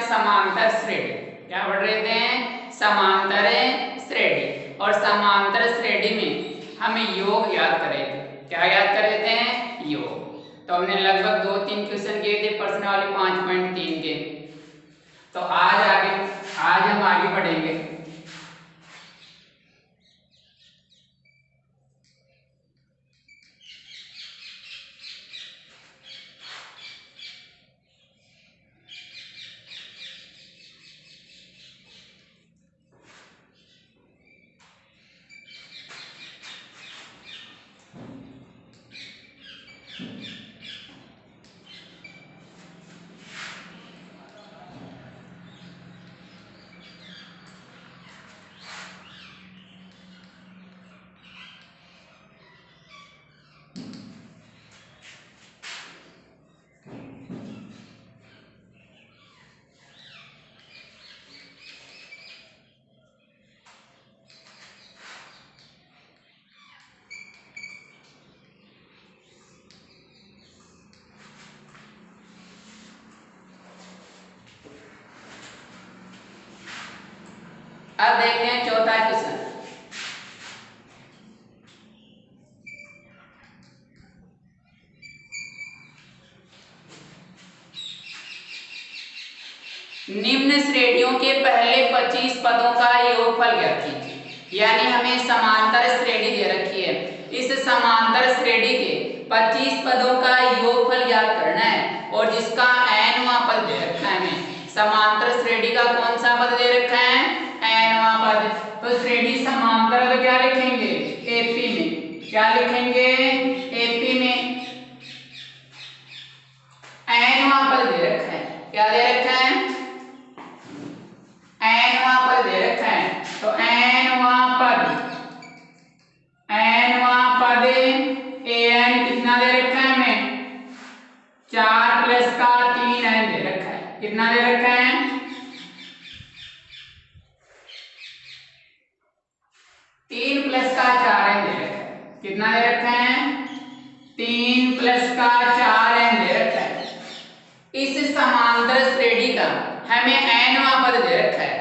समांतर श्रेणी। क्या पढ़ रहे थे? समांतर श्रेणी। और समांतर श्रेणी में हमें योग याद कर रहे थे। क्या याद कर रहे थे? योग। तो हमने लगभग 2-3 क्वेश्चन किए थे प्रश्नावली 5.3 के। तो आज हम आगे बढ़ेंगे। अब देखते हैं चौथा क्वेश्चन। निम्न श्रेणियों के पहले 25 पदों का योगफल ज्ञात कीजिए। यानी हमें समांतर श्रेणी दे रखी है। इस समांतर श्रेणी के 25 पदों का योगफल ज्ञात करना है और जिसका nवां पद दे रखा है। हमें समांतर श्रेणी का कौन सा पद दे रखा है? nवां पद। तो श्रेणी समांतर में क्या लिखेंगे? एपी में। क्या लिखेंगे? एपी में nवां पद दे रखा है। क्या दे रखा है? nवां पद दे रखा है। तो nवां पद an कितना दे रखा है? हमें 4 प्लस का 3 n दे रखा है। कितना दे रखा है? 3 प्लस का 4 n दे रखा है। कितना दे रखा है? 3 प्लस का 4 n दे रखा है। इस समांतर श्रेणी का हमें nवां पद दे रखा है।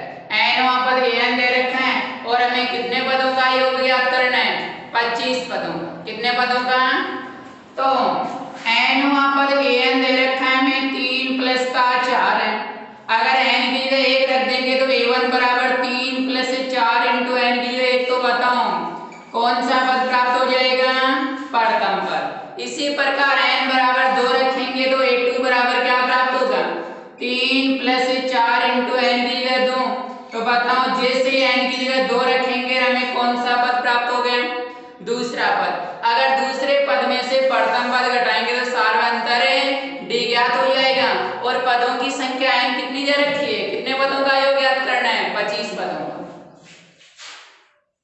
nवां पद an दे रखा है और हमें कितने पदों का योग ज्ञात करना है? 25 पदों का। कितने पदों का? तो nवां पद an दे रखा है हमें 3 प्लस का 4 है। अगर n की जगह 1 रख देंगे तो a1 बराबर 3 प्लस 4 इंटू n की जगह 1। तो बताओ कौन सा पद प्राप्त हो जाएगा? प्रथम पद। इसी प्रकार n बराबर 2 रखेंगे तो a2 बराबर क्या प्राप्त होगा? 3 प्लस 4 इंटू n की जगह 2। तो बताओ जैसे n की जगह 2 रखेंगे हमें कौन सा पद प्राप्त हो गया? दूसरा पद। अगर दूसरे पद में से प्रथम पद घटाएंगे तो सार्वंतर d ज्ञात हो जाएगा और पदों की संख्या n कितनी दे रखी है? कितने पदों का योग ज्ञात करना है? 25 पदों का।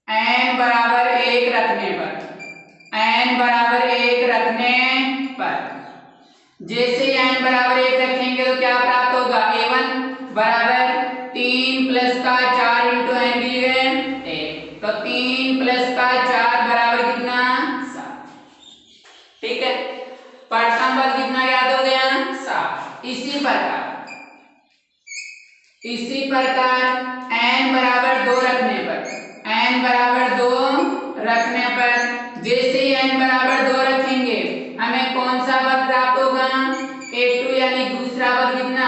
n बराबर 1 रखने पर जैसे n बराबर 1 रखेंगे तो क्या प्राप्त होगा? a1 बराबर 3 प्लस का 4 इंटू n की जगह 1। तो 3 प्लस का 4 बराबर कितना? 7। ठीक है। प्रथम पद कितना याद हो गया? 7। इसी प्रकार n बराबर 2 रखने पर जैसे ही n बराबर 2 रखेंगे हमें कौन सा पद प्राप्त होगा? a2 यानी दूसरा पद कितना?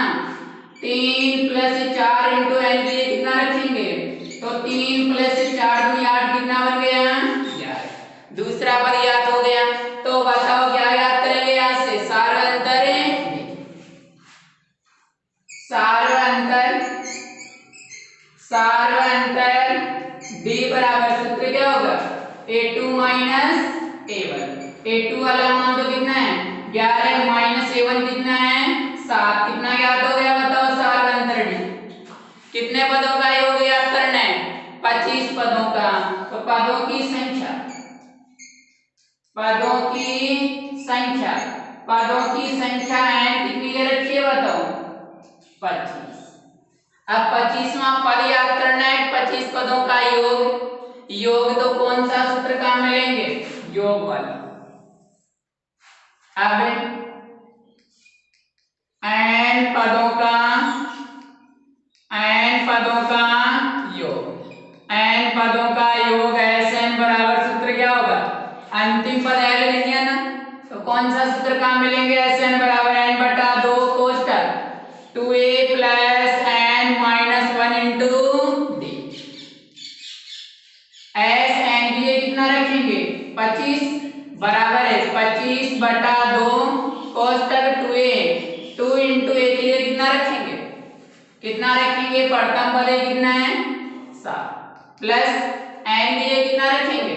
3 प्लस 4 इंटू n के लिए कितना रखेंगे? तो 3 प्लस 4 दूनी 8 कितना बन गया? 11। दूसरा पद याद हो गया। तो बताओ क्या याद करेंगे यहाँ से? सार्वंतर d बराबर सूत्र क्या होगा? a2 minus a1। a2 वाला मान तो कितना है? 11 माइनस a1 कितना है? 7। कितना याद हो गया बताओ? सार्वंतर d। कितने पदों का योग याद करना है? 25 पदों का। तो पदों की संख्या n कितनी दे रखी है बताओ? 25। अब 25वां पद याद करना है। 25 पदों का योग तो कौन सा सूत्र काम में लेंगे? योग वाला। अब n पदों का पदों का योग, n पदों का योग Sn बराबर सूत्र क्या होगा, अंतिम पद l लेंगे ना, तो कौन सा सूत्र कहाँ मिलेंगे, Sn बराबर n बटा 2 कोष्टक 2a plus n minus 1 into d। Sn भी ये कितना रखेंगे 25 बराबर है 25 बटा 2 कोष्टक 2a 2 इंटू a के लिए कितना रखेंगे, कितना रखेंगे, प्रथम पद कितना है 7 प्लस n के लिए कितना रखेंगे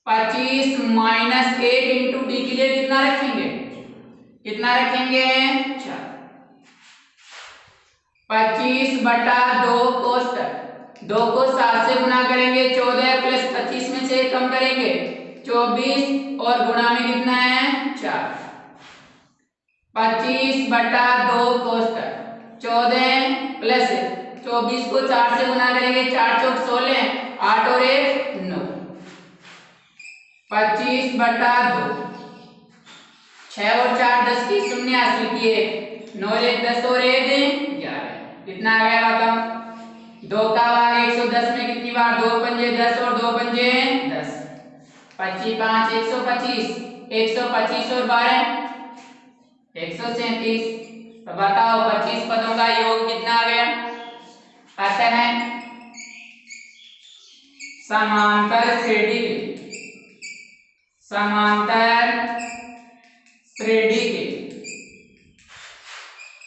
25 माइनस 1 इंटू डी के लिए कितना रखेंगे, कितना रखेंगे 4 25 बटा 2 कोष्टक 2 को 7 से गुना करेंगे 14 प्लस 25 में से कम करेंगे 24 और गुणा में कितना है 4 25 बटा 2 कोष्टक 14 प्लस 24 को 4 से गुना करेंगे 4 चौक 16 8 और 1 9 25 बटा 2 6 और 4 10 की शून्य हासिल किए 9 1 10 और 1 11 कितना आ गया बताओ 2 का भाग 110 में कितनी बार 2 पंजे 10 और 2 पंजे 10 25 5 125 125 और 12 137। तो बताओ 25 पदों का योग कितना आ गया, अतः है समांतर श्रेणी के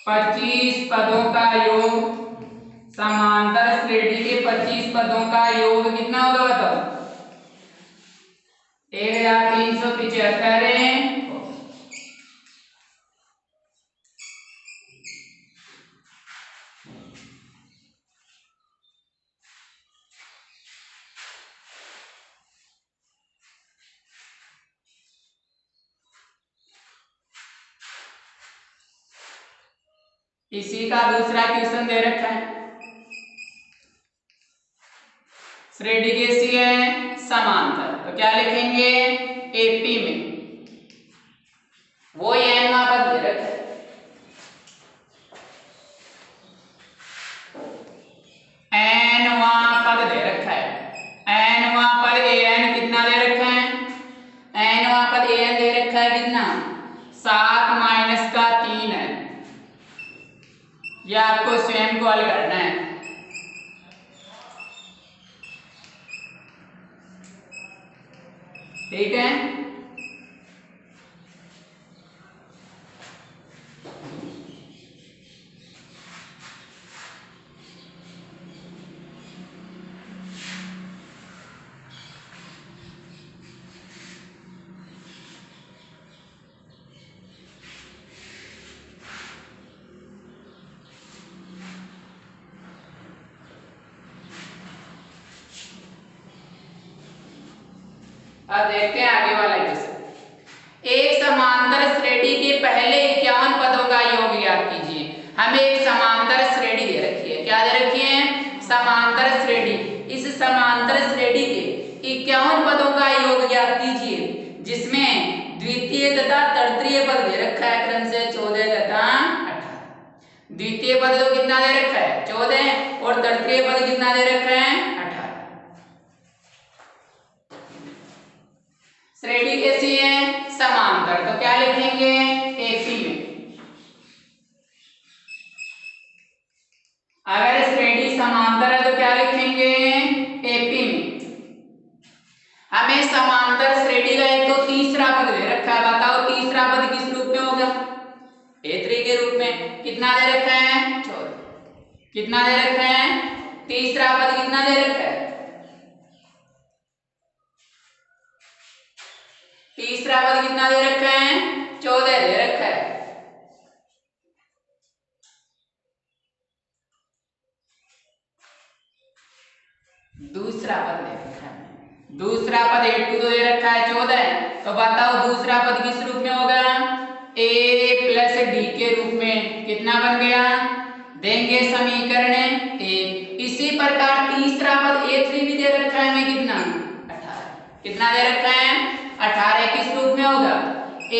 25 पदों का योग, समांतर श्रेणी के 25 पदों का योग कितना होगा बताओ 1375। इसी का दूसरा क्वेश्चन दे रखा है, श्रेणी कैसी है समांतर, तो क्या लिखेंगे एपी में वो n पद दे रखा है, n पद दे रखा है, n पद an कितना दे रखा है, n पद an दे रखा है कितना 7 माइनस का 3 है, यह आपको स्वयं को हल करना है। ठीक है, अब देखते हैं आगे वाला क्वेश्चन। एक समांतर श्रेणी के पहले 51 पदों का योग ज्ञात कीजिए। हमें एक समांतर श्रेणी दे रखी है, क्या दे रखी है समांतर श्रेणी। इस समांतर श्रेणी के 51 पदों का योग ज्ञात कीजिए, जिसमें द्वितीय तथा तृतीय पद दे रखा है क्रम से 14 तथा 18। द्वितीय पद तो कितना दे रखा है 14 और तृतीय पद कितना दे रखा है 18। श्रेणी कैसी है समांतर, तो क्या लिखेंगे एपी में। अगर श्रेणी समांतर है तो क्या लिखेंगे एपी में। हमें समांतर श्रेणी का एक तो तीसरा पद दे रखा है, बताओ तीसरा पद किस रूप में होगा A3 के रूप में। कितना दे रखा है 14। कितना दे रखा है तीसरा पद कितना दे रखा है, तीसरा पद कितना दे रखा है 14 दे रखा है। दूसरा पद दे रखा है, दूसरा पद A2 तो दे रखा है 14, तो बताओ दूसरा पद किस रूप में होगा A प्लस D के रूप में। कितना बन गया देंगे समीकरण 1। इसी प्रकार तीसरा पद A3 भी दे रखा है हमें कितना 18। कितना दे रखा है 18, किस रूप में होगा A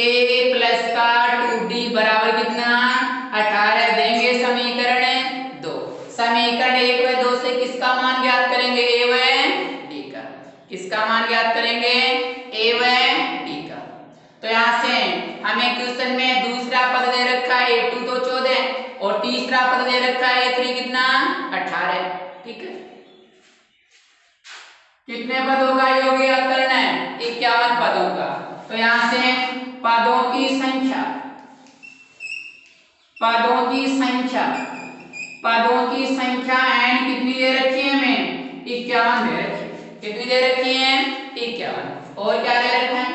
प्लस का 2D बराबर कितना 18 देंगे समीकरण 2। समीकरण किसका मान ज्ञात करेंगे, ए व डी का। किसका मान ज्ञात करेंगे, ए व डी का। तो यहाँ से हमें क्वेश्चन में दूसरा पद दे रखा है a2 तो 14 और तीसरा पद दे रखा है a3 कितना 18। ठीक है, कितने पदों का योग ज्ञात करना है, 51 पदों का। तो यहाँ से पदों की संख्या, पदों की संख्या, पदों की संख्या एन कितनी दे रखी है हमें, 51 दे रखी है। कितनी दे रखी है, 51। और क्या दे रखा है,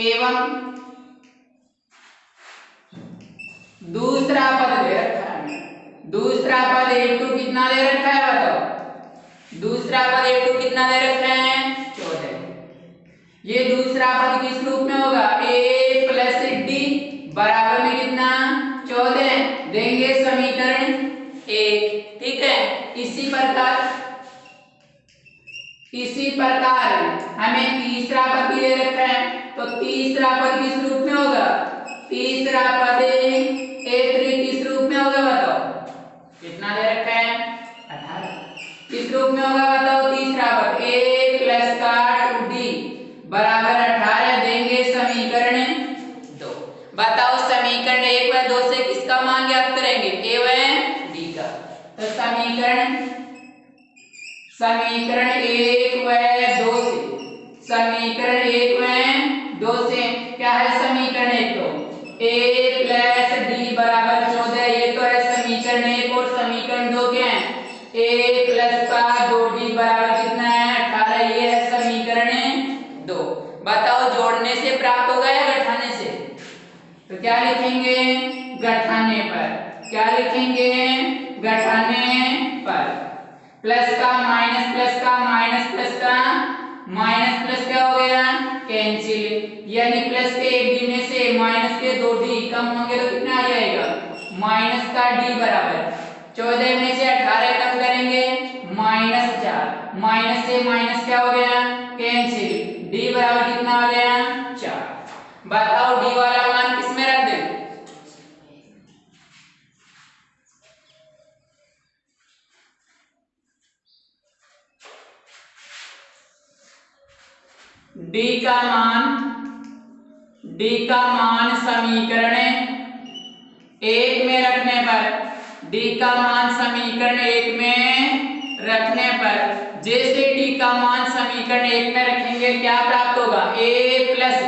एवं दूसरा पद दे रखा है। दूसरा पद a2 कितना दे रखा है बताओ, दूसरा पद a2 कितना दे रखा है 14। ये दूसरा पद किस रूप में होगा, a प्लस डी बराबर में कितना 14 देंगे समीकरण 1। ठीक है, इसी प्रकार हमें तीसरा पद भी दे रखा है। तो तीसरा पद किस रूप में होगा, तीसरा पद a3 किस रूप में होगा बताओ, कितना दे रखा है 18। किस रूप में होगा बताओ, तीसरा पद a प्लस का 2d बराबर 18 देंगे समीकरण 2। बताओ समीकरण 1 व 2 से किसका मान ज्ञात करेंगे, a व d का। तो समीकरण 1 व 2 से, समीकरण 1 व 2 से क्या है, समीकरण 1 तो a प्लस डी बराबर 14, ये तो है समीकरण 1। और समीकरण 2 क्या है, a प्लस का 2d बराबर कितना है 18, ये है समीकरण 2। बताओ जोड़ने से प्राप्त होगा या घटाने से, तो क्या लिखेंगे, घटाने पर। क्या लिखेंगे, घटाने पर। प्लस का माइनस, प्लस का माइनस, प्लस का माइनस, प्लस क्या हो गया कैंसिल, यानी प्लस के एक डी में से माइनस के 2d कम होंगे तो कितना आ जाएगा, माइनस का d बराबर 14 में से 18 कम करेंगे -4, माइनस से माइनस क्या हो गया कैंसिल, d बराबर कितना आ गया 4। बताओ d वाला मान किस में रख दें, d का मान समीकरण 1 में रखने पर, d का मान समीकरण 1 में रखने पर, जैसे d का मान समीकरण 1 में रखेंगे क्या प्राप्त होगा, a प्लस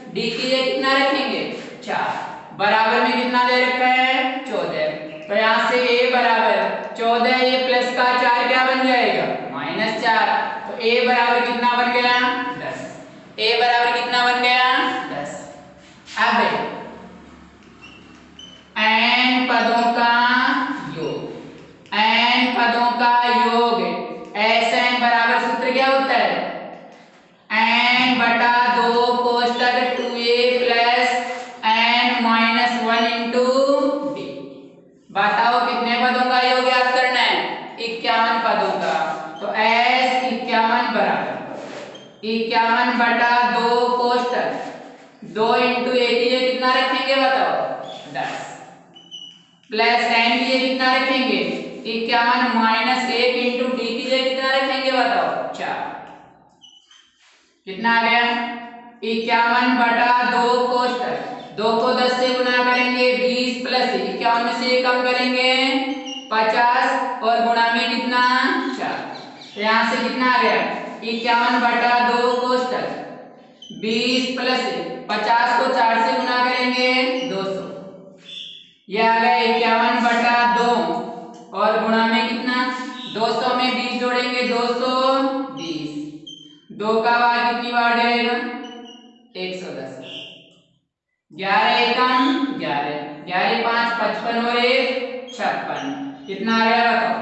d की जगह कितना रखेंगे 4 बराबर में कितना दे रखा है 14। तो यहाँ से a बराबर 14, ये प्लस का 4 क्या बन जाएगा -4। तो a बराबर कितना बन गया 10, a बराबर कितना बन गया 10। अब n पदों का योग, n पदों का योग Sn बराबर सूत्र क्या होता है, n बटा 2 कोष्टक 2a plus n minus 1 into d। बताओ कितने पदों का योग याद करना है, 51 पदों का। तो S 51 बराबर 51 बटा 2 कोष्टक 2 इंटू a की जगह कितना रखेंगे बताओ 10 प्लस n की जगह कितना रखेंगे 51 माइनस 1 इंटू d की जगह कितना रखेंगे बताओ 4। कितना आ गया 51 बटा 2 कोष्टक 2 को 10 से गुना करेंगे 20 प्लस 51 में से कम करेंगे 50 और गुणा में कितना 4। तो यहाँ से कितना आ गया 51 बटा 2 कोष्टक 20 प्लस 50 को 4 से गुना करेंगे 200, यह आ गया 51 बटा 2 और गुणा में कितना 200 में 20 जोड़ेंगे 220, 2 का बार कितनी बार जाएगा 110, 11 एकम 11, 11 5 55 और 1 56, कितना आ गया बताओ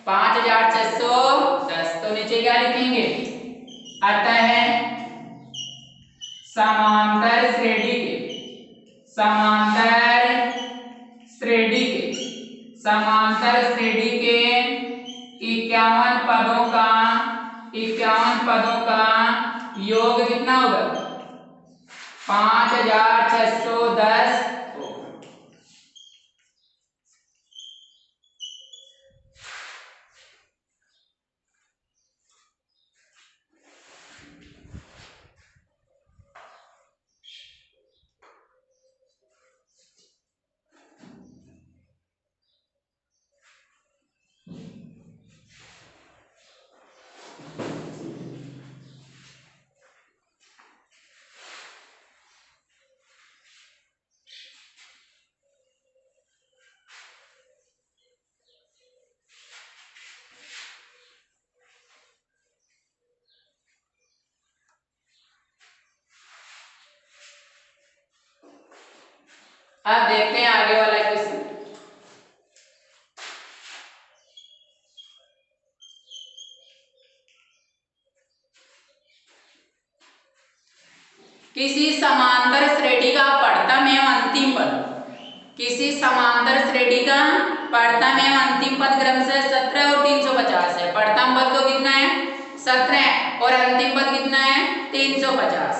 5610। तो नीचे क्या लिखेंगे, अतः समांतर श्रेणी के, समांतर श्रेणी के 51 पदों का योग कितना होगा 5610 होगा। अब देखते हैं आगे वाला क्वेश्चन। किसी समांतर श्रेणी का पढ़तम एवं अंतिम पद, किसी समांतर श्रेणी का पढ़तम एवं अंतिम पद क्रमशः 17 और 350 है। पढ़तम पद तो कितना है 17 और अंतिम पद कितना है 350।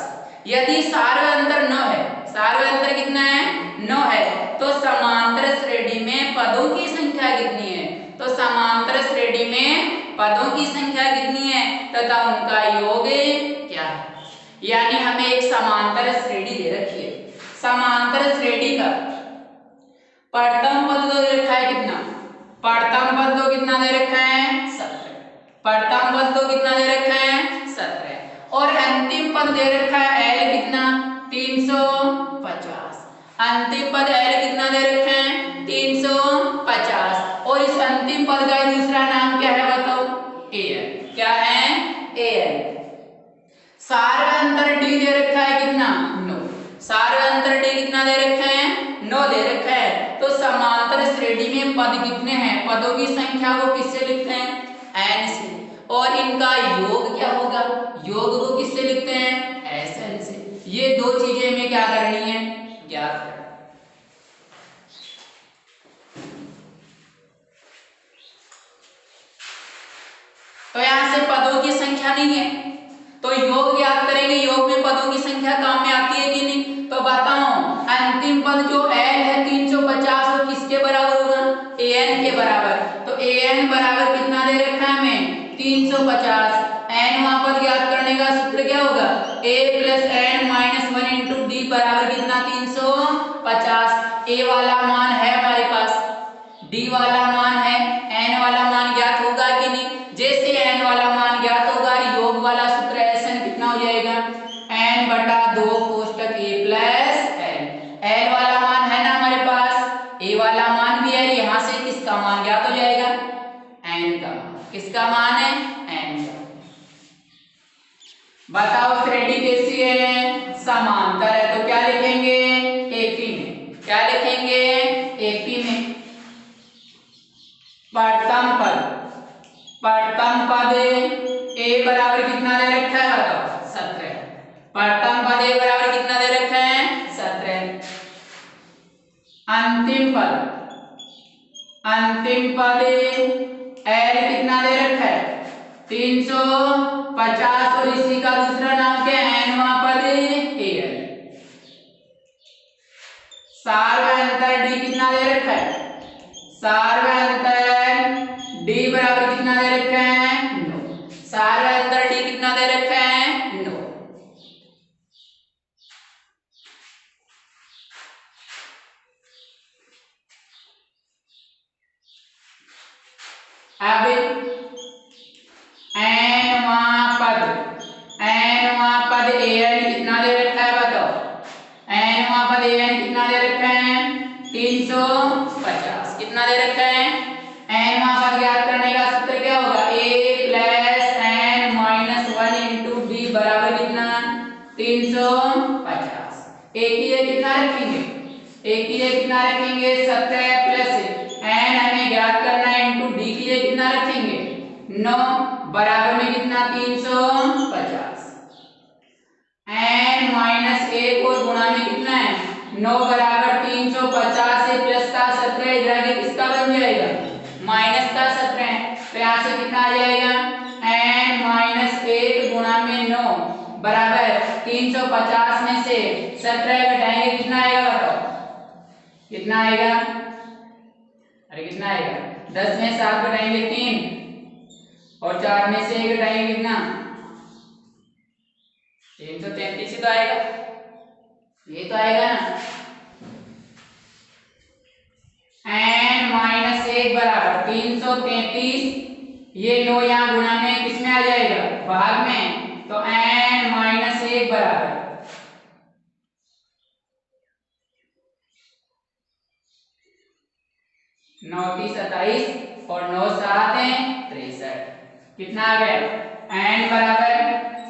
यदि सार्वअंतर 9 है, सार्वअंतर कितना है 9 है, तो समांतर श्रेणी में पदों की संख्या कितनी है? तो समांतर श्रेणी में पदों की संख्या कितनी है तथा उनका योग क्या है? यानी हमें एक समांतर श्रेणी दे रखी है, समांतर श्रेणी का पढ़तम पद दे रखा है कितना? पढ़तम पद तो कितना दे रखा है 17। पढ़तम पद तो कितना दे रखा है 17 और अंतिम पद दे रखा है L कितना 350। अंतिम पद L कितना दे रखा है 350 और इस अंतिम पद का दूसरा नाम क्या है बताओ? AL। क्या है? AL। सार्वअंतर D दे रखा है कितना 9। सार्वअंतर D कितना दे रखा है 9 दे रखा है। तो समांतर श्रेणी में पद कितने हैं? पदों की संख्या को किससे लिखते हैं? n से। और इनका योग क्या होगा? योग को किससे लिखते हैं? Sn से। ये दो चीजें हमें क्या करनी है? ज्ञात करनी। तो यहां से पदों की संख्या नहीं है तो योग ज्ञात करेंगे। योग में पदों की संख्या काम में आती है कि नहीं? तो बताओ अंतिम पद जो L है 350 वो किसके बराबर होगा? AN के बराबर। तो AN बराबर कितना दे रखा है हमें 350। n वहां पर ज्ञात करने का सूत्र क्या होगा? A + n - 1 × D बराबर कितना 350। A वाला मान है हमारे पास, D वाला मान है, n वाला मान ज्ञात होगा कि नहीं? जैसे n वाला मान ज्ञात होगा योग वाला सूत्र Sn कितना हो जाएगा n/2 कोष्टक A + n। n वाला मान है ना हमारे पास, A वाला मान भी है, यहां से किसका मान ज्ञात हो जाएगा? n का। किसका मान है? n का। बताओ श्रेणी कैसी है? समांतर है। तो क्या लिखेंगे? AP में। क्या लिखेंगे? AP में पढ़तम पद, पढ़तम पद A बराबर कितना दे रखा है बताओ? 17। पढ़तम पद A बराबर कितना दे रखा है? 17। अंतिम पद, अंतिम पद L कितना दे रखा है? 350 और इसी का दूसरा नाम क्या है? nवां पद AL। सार्वअंतर D कितना दे रखा है? सार्वअंतर D बराबर कितना दे रखा है? 9। सार्वअंतर D कितना दे रखा है? 9। अब nवां पद, nवां पद AN कितना दे रखा है बताओ? nवां पद AN कितना दे रखा है? 350। कितना दे रखा है? nवां पद ज्ञात करने का सूत्र क्या होगा? A + n - 1 × D बराबर कितना 350। एक ही कितना रखेंगे? एक ही कितना रखेंगे? 17 + n हमें ज्ञात करना है इनटू D की जगह कितना रखेंगे? 9 बराबर में कितना 350। n - 1 और गुणा में कितना है 9 बराबर 350 से प्लस का 17 इधर आगे किसका बन जाएगा? माइनस का 17। तो यहाँ से कितना आ जाएगा? n - 1 गुणा में 9 बराबर 350 में से 17 घटाएंगे कितना आएगा बताओ? कितना आएगा? अरे कितना आएगा? 10 में 7 घटाएंगे 3 और 4 में से 1 घटाएंगे कितना? 333 ही तो आएगा। ये तो आएगा ना। n - 1 बराबर 333। ये 9 यहाँ गुणा में किसमें आ जाएगा? भाग में। तो n - 1 बराबर 9 × 27 और 9 × 7 = 63। कितना आ गया? n बराबर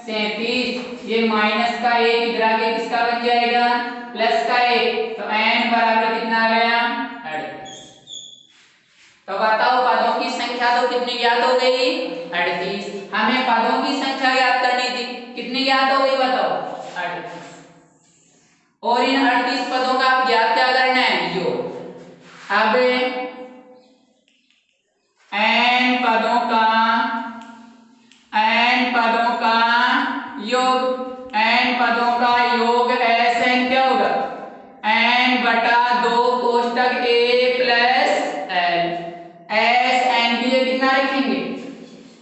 37, ये माइनस का 1 इधर आके किसका बन जाएगा, प्लस का 1, तो n बराबर कितना आ गया, 38। तो बताओ पदों की संख्या तो कितनी ज्ञात हो गई, 38। हमें पदों की संख्या ज्ञात करनी थी, कितनी ज्ञात हो गई बताओ, 38। और इन 38 पदों का आप ज्ञात क्या करना है, योग। अब n पदों का योग, n पदों का योग Sn क्या होगा, n बटा 2 कोष्टक a प्लस l। Sn के लिए कितना रखेंगे,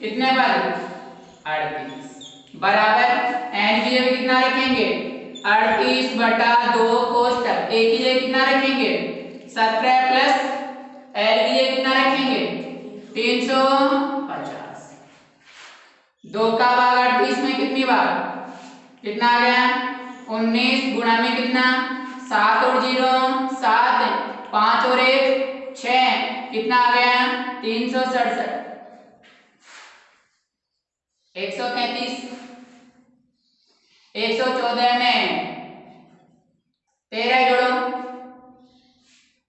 कितने पद, 38 बराबर n के लिए कितना रखेंगे, 38 बटा 2 कोष्टक a के लिए कितना रखेंगे, 17 प्लस l के लिए कितना रखेंगे, 350। 2 का भाग 38 में कितनी बार, कितना आ गया, 19 गुणा में कितना, 7 और 0 7, 5 और 1 6, कितना आ गया, 367। 133, 114 में 13 जोड़ो,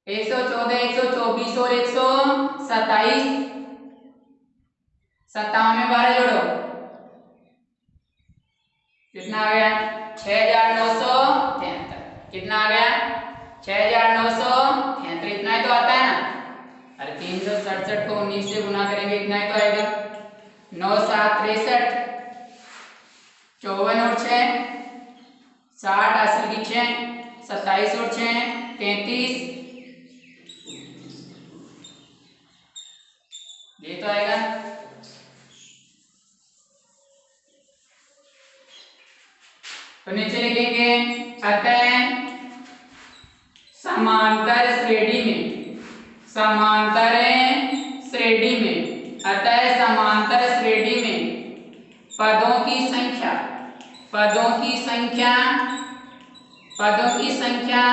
114 124 और 127, 57 में 12 जोड़ो, कितना आ गया, 6973। कितना आ गया, 6973। इतना ही तो आता है ना, अरे 367 को 19 से गुना करेंगे, इतना ही तो आएगा, 9 7 63, 54 और 6 60, असल की 6, 27 और 6 33, ये तो आएगा। तो नीचे लिखेंगे, अतः समांतर श्रेणी में, समांतर श्रेणी में, अतः समांतर श्रेणी में पदों की संख्या, पदों की संख्या, पदों की संख्या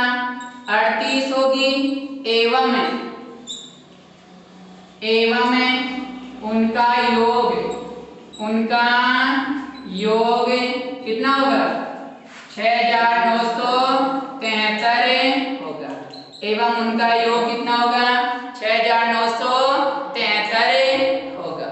38 होगी, एवं उनका योग, उनका योग कितना होगा, 6973 होगा, एवं उनका योग कितना होगा, 6973 होगा।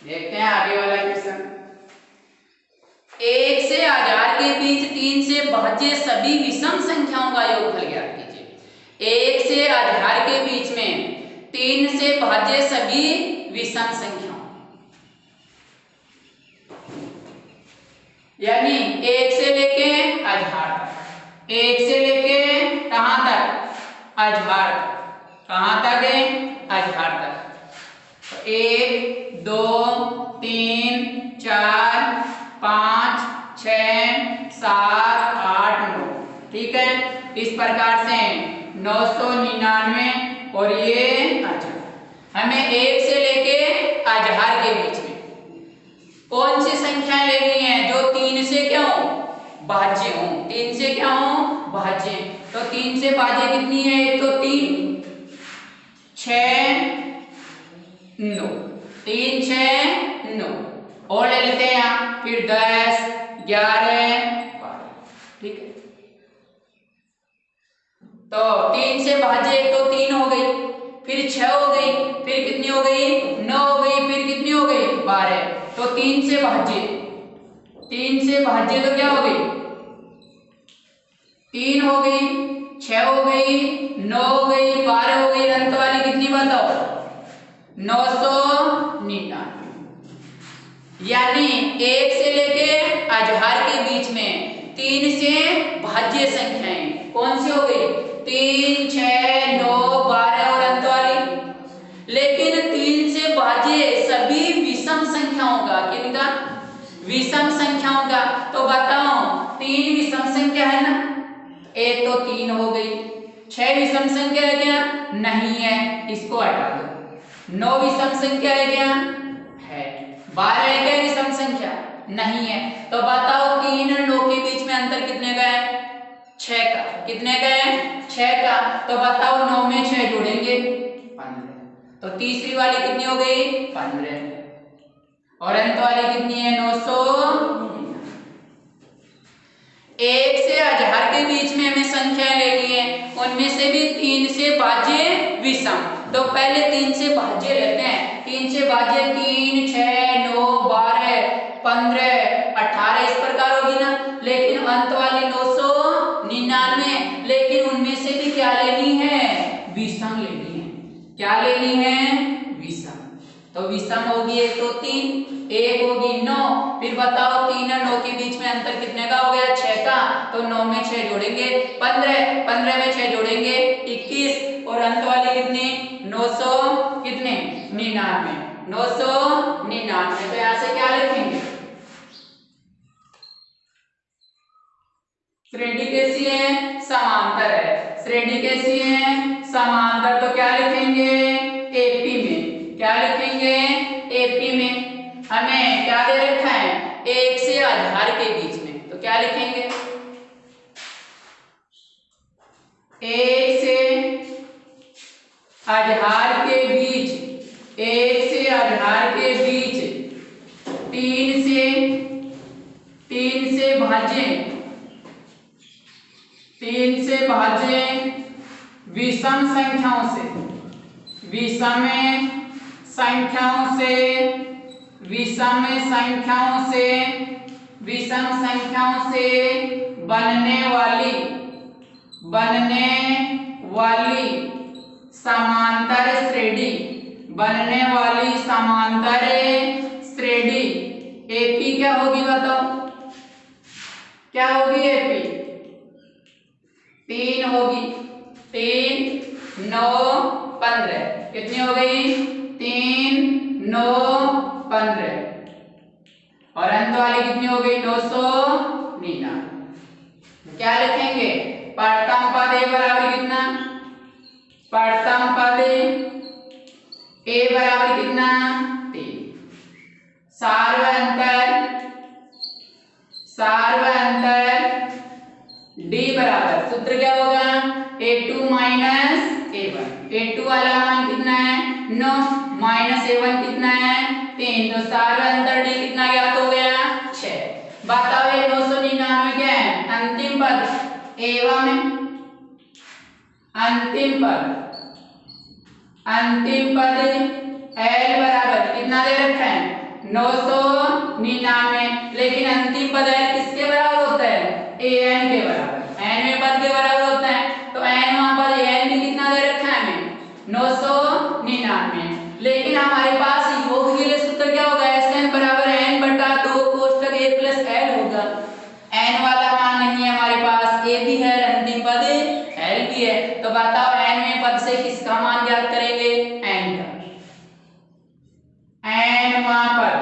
देखते हैं आगे वाला क्वेश्चन। 1 से 1000 के बीच 3 से भाज्य सभी विषम संख्याओं का योगफल ज्ञात कीजिए। 1 से 1000 के बीच में 3 से भाज्य सभी विषम संख्याओं, यानी 1 से लेके 1000 तक, 1 से लेके कहां तक, 1000, कहां तक है, 1000 तक। 1 2 3 4 5 6 7 8 9, ठीक है। इस प्रकार से 999 और ये 1000। हमें 1 से लेके 1000 के बीच में कौन सी संख्याएं लेनी है, जो 3 से क्या हो, भाज्य हो, 3 से क्या हो, भाज्य। तो 3 से भाज्य कितनी है, एक तो 3 6 9, 3 6 9 और ले लेते हैं यहाँ, फिर 10 11 12, ठीक है। तो 3 से भाज्य एक तो 3 हो गई, फिर 6 हो गई, फिर कितनी हो गई, 9 हो गई, फिर कितनी हो गई, 12। तो 3 से भाज्य, 3 से भाज्य तो क्या हो गई, 3 हो गई, 6 हो गई, 9 हो गई, 12 हो गई, अंत वाली कितनी बताओ, 999। यानी 1 से लेके 1000 के बीच में 3 से भाज्य संख्याएं कौन सी हो गई, 3 6 9 12 और अंत वाली। लेकिन किनका? विषम संख्याओं का। तो बताओ 3 विषम संख्या है ना, एक तो 3 हो गई। 6 विषम संख्या है क्या? नहीं है, इसको हटा दो। 9 विषम संख्या है क्या? है। 12 है क्या विषम संख्या? नहीं है। तो बताओ 3 और 9 के बीच में अंतर कितने का है? 6 का। कितने का है? 6 का। तो बताओ 9 में 6 जोड़ेंगे 15। तो तीसरी वाली कितनी हो गई? 15। और अंत वाली कितनी है? 900। 1 से 1000 के बीच में हमें संख्या लेनी है, उनमें से भी 3 से भाज्य विषम। तो पहले 3 से भाज्य लेते हैं। 3 से भाज्य 3, 6, 9, 12, 15, 18 इस प्रकार होगी ना। लेकिन अंत वाली 999, लेकिन उनमें से भी क्या लेनी है? विषम लेनी है। क्या लेनी है? विषम। तो विषम होगी एक तो 3, एक होगी 9। फिर बताओ 3 और 9 के बीच में अंतर कितने का हो गया? 6 का। तो 9 में 6 जोड़ेंगे 15, 15 में 6 जोड़ेंगे 21। और अंत वाली कितनी? 900 कितने? 99। 999। तो यहां से क्या लिखेंगे? श्रेणी कैसी है? समांतर है। श्रेणी कैसी है? समांतर। तो क्या लिखेंगे? एपी में। क्या लिखेंगे? एपी में। हमें क्या दे रखा है? 1 से 1000 के बीच में। तो क्या लिखेंगे? 1 से 1000 के बीच, 1 से 1000 के बीच 3 से भाज्य, 3 से भाज्य विषम संख्याओं से, विषम संख्याओं से, विषम संख्याओं से, विषम संख्याओं से बनने वाली समांतर श्रेणी, बनने वाली समांतर श्रेणी एपी क्या होगी? बताओ क्या होगी? एपी 3 होगी। 3, 9, 15 कितनी हो गई? 3, 9, 15। और अंत वाली कितनी हो गई? 999। क्या लिखेंगे? प्रथम पद ए बराबर कितना? प्रथम पद ए बराबर कितना? 3। सार्वअंतर डी बराबर, सूत्र क्या होगा? a2 minus a1। a2 वाला मान कितना है? 9, माइनस a1 कितना है? 3। तो सार्वअंतर डी कितना ज्ञात हो गया? 6। बताओ ये 999 क्या है? अंतिम पद एवं अंतिम पद L बराबर कितना दे रखा है? 999। लेकिन अंतिम पद L किसके बराबर होता है? an के बराबर, nवें पद के बराबर होता है। तो nवां पद an भी कितना दे रखा है हमें? 999। लेकिन हमारे पास योग के लिए सूत्र क्या होगा? Sn बराबर n बटा 2 कोष्ठक a प्लस l होगा। n वाला मान नहीं है हमारे पास, a भी है, अंतिम पद l भी है। तो बताओ nवें पद से किसका मान ज्ञात करेंगे? n का। nवां पद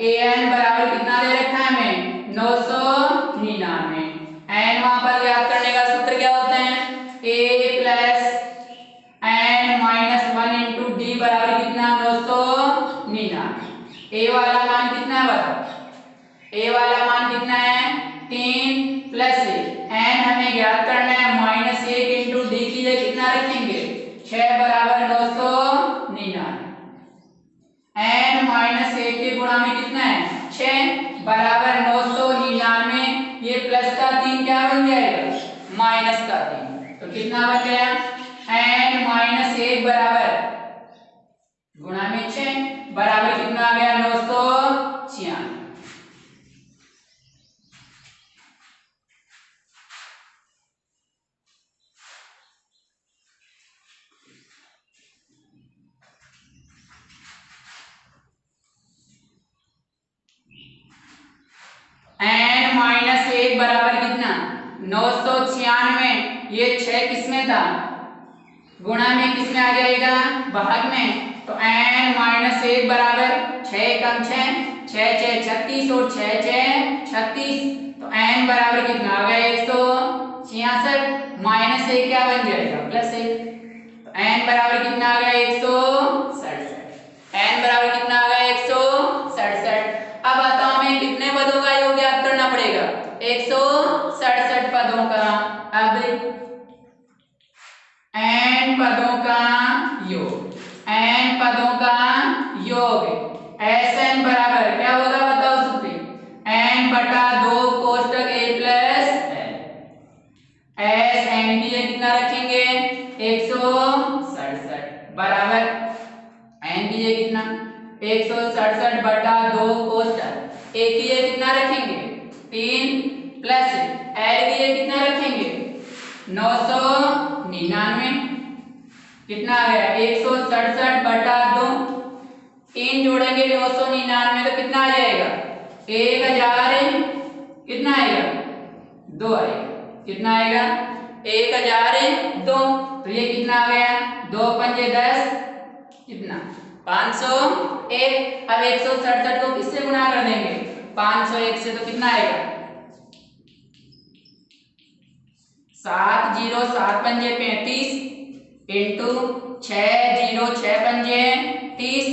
an बराबर कितना दे रखा है हमें? 999। nवां पद ज्ञात करने का सूत्र क्या होता है? a plus n minus 1 into D बराबर कितना? 999। a वाला मान कितना है? बताओ a वाला मान कितना है? 3 प्लस n हमें ज्ञात करना है, माइनस 1 इंटू डी की जगह कितना रखेंगे? 6 बराबर 999। n माइनस 1 के गुणा में कितना है? 6 बराबर 999। ये प्लस का 3 क्या बन जाएगा? माइनस का 3। तो कितना बन गया? n माइनस 1 बराबर गुणा में 6 बराबर कितना आ गया? 996। n माइनस 1 बराबर कितना? 996। ये 6 किसमें था? गुणा में किसमें आ जाएगा, भाग में। तो n माइनस 1 बराबर 6 कम 6, 6 6 36 और 6 6 36। तो n बराबर कितना आ गया 166 माइनस 1 क्या बन जाएगा प्लस 1। तो n बराबर कितना आ गया 167। n बराबर कितना आ गया 167। अब बताओ हमें कितने पदों का योग ज्ञात करना पड़ेगा, 167 पदों का। अब n पदों का योग, n पदों का योग Sn बराबर क्या होगा बताओ सूत्र, n बटा 2 कोष्टक a प्लस एस एन की कितना रखेंगे 167 बराबर एन की कितना 167 बटा 2 कोष्टक ए की कितना रखेंगे 3 प्लस एल की कितना रखेंगे 999। कितना आ गया 167 बटा 2, 3 जोड़ेंगे 999 तो कितना आ जाएगा 1000, कितना आएगा 2 आएगा, कितना आएगा 1002। तो ये कितना आ गया 2 पंजे 10, कितना 501। अब 167 को किससे गुणा कर देंगे 501 से, तो कितना आएगा 7 0 7 पंजे 35 इंटू 6 0 6 पंजे 30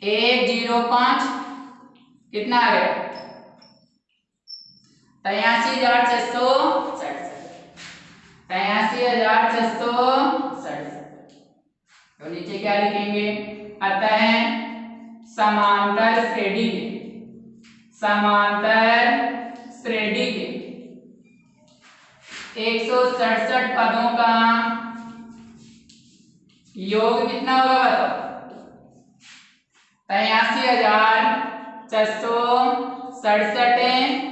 105, कितना आ गया 83,667, 83,667। तो नीचे क्या लिखेंगे, अतः समांतर श्रेणी के, समांतर श्रेणी के 167 पदों का योग कितना होगा बताओ 83,667।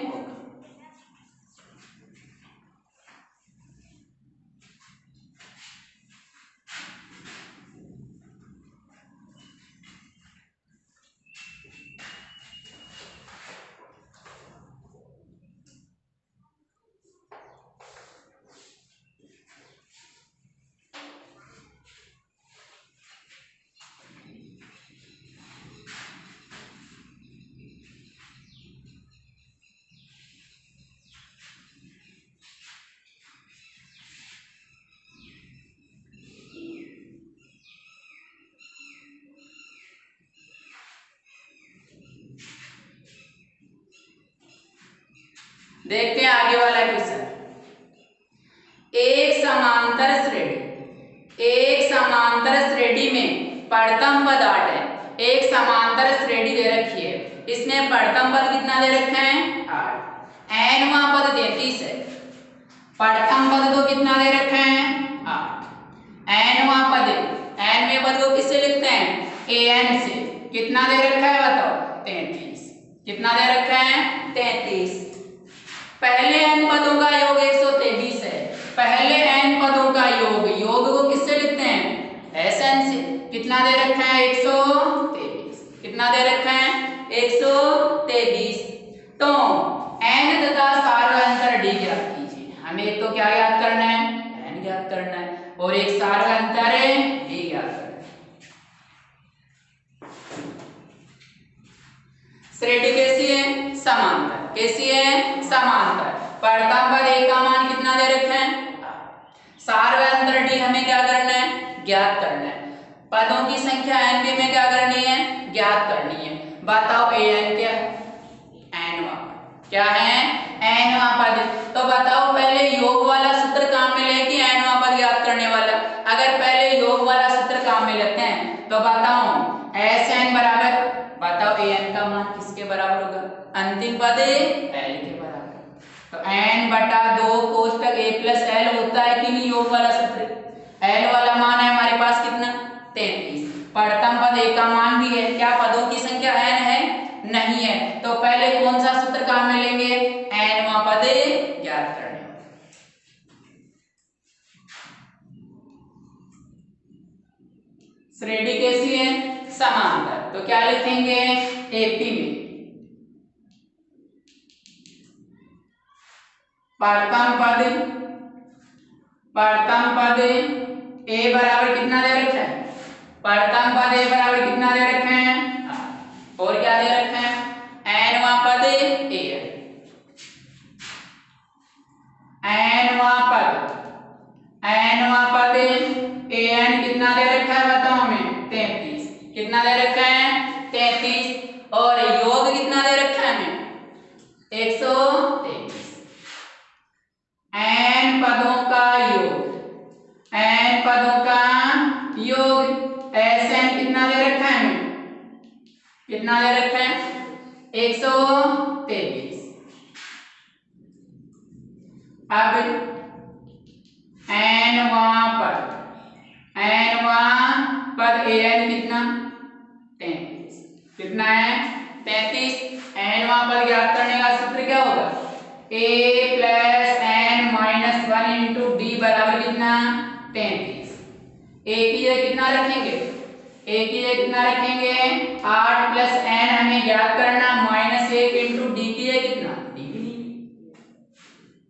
देखते हैं आगे वाला क्वेश्चन। एक समांतर श्रेणी, एक समांतर श्रेणी में प्रथम पद 8 है। एक समांतर श्रेणी दे रखी है, इसमें प्रथम पद कितना दे रखा है 8, nवां पद 33 है। प्रथम पद तो कितना दे रखा है 8, nवां पद, nवें पद को किससे लिखते हैं an से, कितना दे रखा है बताओ 33, कितना दे रखा है 33। पहले n पदों का योग 123 है, पहले n पदों का योग, योग को किससे लिखते हैं Sn से, कितना दे रखा है 123, कितना दे रखा है 123। तो n तथा सार्वअंतर d ज्ञात कीजिए। हमें एक तो क्या याद करना है n ज्ञात करना है और एक सार्वअंतर d ज्ञात करना है। श्रेणी कैसी है समांतर, कैसी है समांतर। प्रथम पद एक का मान कितना दे रखा है, सार्वअंतर d हमें क्या करना है ज्ञात करना है। पदों की संख्या n की में क्या करनी है ज्ञात करनी है। बताओ an क्या है nवां, क्या है nवां पद। तो बताओ पहले योग वाला सूत्र काम में ले कि nवां पद ज्ञात करने वाला। अगर पहले योग वाला सूत्र काम में लेते हैं तो बताओ Sn बराबर, बताओ an का मान किसके बराबर होगा अंतिम पद l के बराबर। तो n बटा 2 कोष्टक a प्लस l होता है कि नहीं योग वाला सूत्र। l वाला मान है हमारे पास कितना 33, प्रथम पद a का मान भी है, क्या पदों की संख्या n है नहीं है। तो पहले कौन सा सूत्र काम में लेंगे nवां पद ज्ञात करने। श्रेणी कैसी है समांतर, तो क्या लिखेंगे एपी में प्रथम पद प्रथम पद ए बराबर कितना दे रखा है? प्रथम पद ए बराबर कितना दे रखे हैं? और क्या दे रखे हैं? nवां पद ए है। nवां पद an कितना दे रखा है बताओ हमें? 33। कितना दे रखा है? 33। और योग कितना दे रखा है हमें? 123। n पदों का योग, n पदों का योग Sn कितना दे रखा है हमें? कितना दे रखा है? 123। अब nवां पद an कितना? 33। कितना है? 33। nवां पद ज्ञात करने का सूत्र क्या होगा? a plus n minus 1 into D बराबर कितना? 33। a की जगह कितना रखेंगे? a की जगह कितना रखेंगे? 8 प्लस n हमें ज्ञात करना, माइनस 1 इंटू डी की जगह कितना?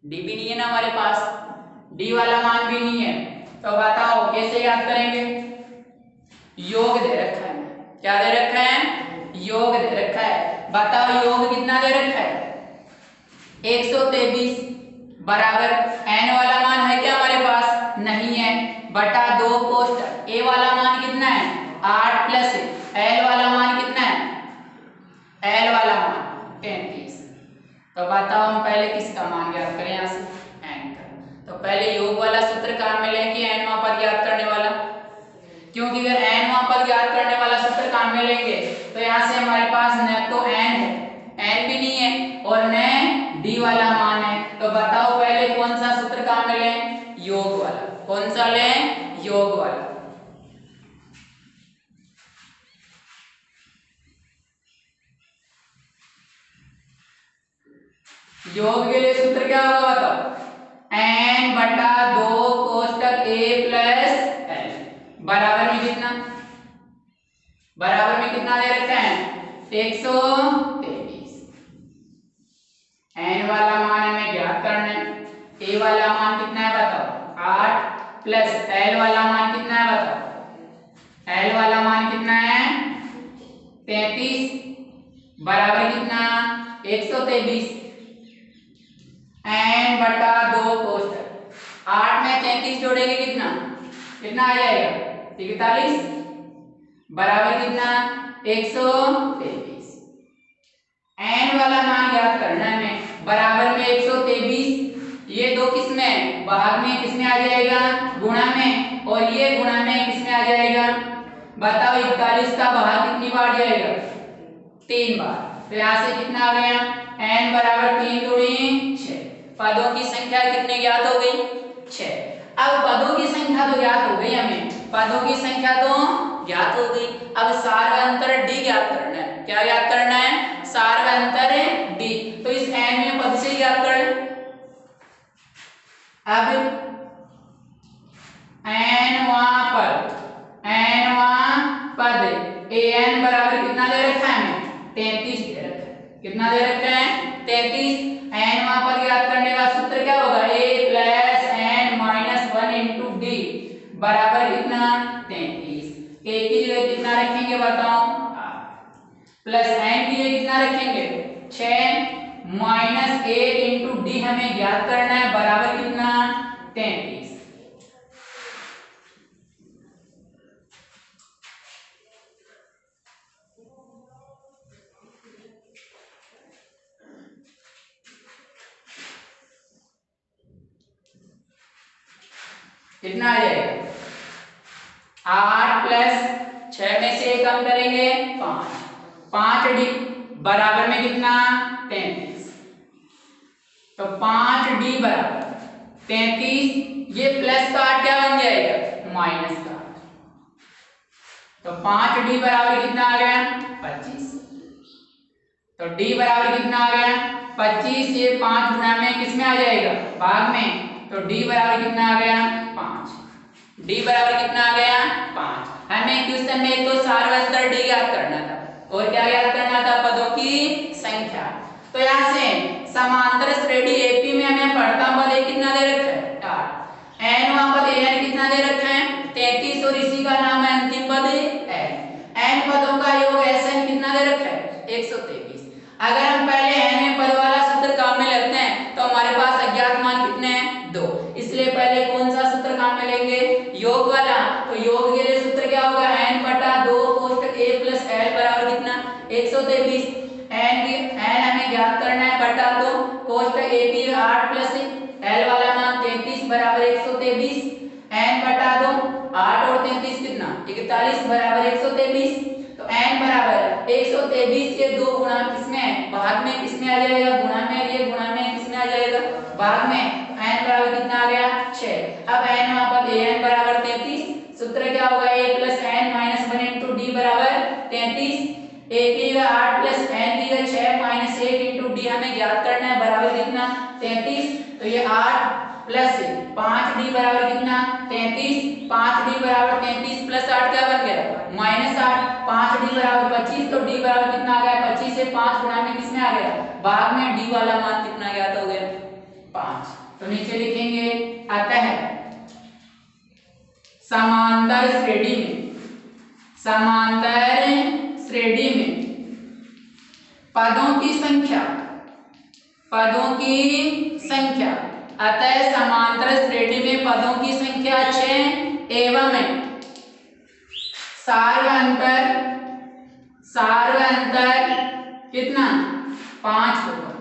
डी भी नहीं है ना हमारे पास, डी वाला मान भी नहीं है, तो बताओ कैसे याद करेंगे? योग दे रखा है, क्या दे रखा है? योग दे रखा है। बताओ योग कितना दे रखा है? 123 बराबर n वाला मान है क्या हमारे पास? नहीं है, बटा 2 कोष्टक a वाला मान कितना है? 8 प्लस l वाला मान कितना है? l वाला मान 33। तो बताओ हम पहले किसका मान ज्ञात करें? यहाँ से n का। तो पहले योग वाला सूत्र काम में लें कि nवां पद ज्ञात करने वाला, क्योंकि अगर nवां पद ज्ञात करने वाला सूत्र काम में लेंगे तो यहाँ से हमारे पास न तो n है, n भी नहीं है, और न d वाला मान है। तो बताओ पहले कौन सा सूत्र काम में लें? योग वाला। कौन सा लें? योग वाला। योग के लिए सूत्र क्या होगा बताओ? n बटा 2 कोष्टक a प्लस l बराबर में कितना? बराबर में कितना दे रखा है? 123। n वाला मान हमें ज्ञात करना है, a वाला मान कितना है बताओ? 8 प्लस l वाला मान कितना है बताओ? l वाला मान कितना है? 33 बराबर कितना? 123। n बटा 2 कोष्टक 8 में 33 जोड़ेंगे कितना? कितना आ जाएगा? 43 बराबर कितना? 123। n वाला मान याद करना है, बराबर में 123। ये दो किसमें? भाग में किसमें आ जाएगा? गुणा में। और ये गुणा में किसमें आ जाएगा? बताओ 41 का भाग कितनी बार जाएगा? 3 बार। तो यहाँ से कितना आ गया? n बराबर 3 दूनी 6। पदों की संख्या कितनी ज्ञात हो गई? 6। अब पदों की संख्या तो ज्ञात हो गई हमें, पदों की संख्या तो ज्ञात हो गई। अब सार्वंतर d ज्ञात करना है। क्या ज्ञात करना है? सार्वंतर d। तो इस n में पद से ज्ञात कर ले। अब nवां पद an बराबर कितना दे रखा है हमें? 33 दे रखा है। कितना दे रखा है? 33। nवां पद ज्ञात करने का सूत्र क्या होगा? a plus n minus 1 into D बराबर कितना? 33। a की जगह कितना रखेंगे बताओ? प्लस n की जगह कितना रखेंगे? 6 माइनस 1 इंटू डी हमें ज्ञात करना है, बराबर कितना? 33। कितना आ जाएगा? 8 प्लस 6 में से कम करेंगे 5, 5d बराबर में कितना? 33। तो 5d बराबर 33। ये प्लस का क्या बन जाएगा? माइनस का। तो 5d बराबर कितना आ गया? 25। तो d बराबर कितना आ गया? 25। ये 5 गुना में किसमें आ जाएगा? भाग में। तो d बराबर कितना आ गया? 5। d बराबर कितना आ गया? 5। हमें क्वेश्चन में तो सार्वंतर d ज्ञात करना था, और क्या ज्ञात करना था? पदों की संख्या। तो यहाँ से समांतर श्रेणी एपी में हमें प्रथम पद कितना दे रखा है? 8। n वहां पर an कितना दे रखा है 33 और इसी का नाम है अंतिम पद n पदों का योग Sn कितना दे रखा है 123। अगर हम पहले n पद वाला सूत्र काम में लेते हैं तो हमारे पास अज्ञात मान कितने हैं 2, इसलिए पहले कौन सा सूत्र काम में लेंगे योग वाला। तो योग के लिए सूत्र क्या होगा n बटा 2 कोष्टक a प्लस l बराबर कितना 123। n हमें ज्ञात करना है बटा 2 कोष्टक a की 8 प्लस l वाला मान 33 बराबर 123। n बटा 2 8 और 33 कितना 41 बराबर 123। तो n बराबर 123 के 2 गुणा किसमें है भाग में किसमें आ जाएगा गुणा में, ये गुणा में किसमें आ जाएगा भाग में। n बराबर कितना आ गया 6। अब n वहां पर an बराबर 33, सूत्र क्या होगा a plus n minus 1 into D बराबर 33। a की 8 प्लस n की 6 माइनस 1 इंटू डी हमें ज्ञात करना है बराबर कितना 33। तो ये 8 प्लस 5d बराबर कितना 33, 5d बराबर 33 प्लस 8 क्या बन गया माइनस 8, 5d बराबर 25। तो d बराबर कितना आ गया 25 से 5 गुणा में किसमें आ गया भाग में, d वाला मान कितना ज्ञात हो गया 5। तो नीचे लिखेंगे अतः समांतर श्रेणी में, समांतर श्रेणी में पदों की संख्या, पदों की संख्या, अतः समांतर श्रेणी में पदों की संख्या 6 एवं सार्वअंतर कितना 5 होगा।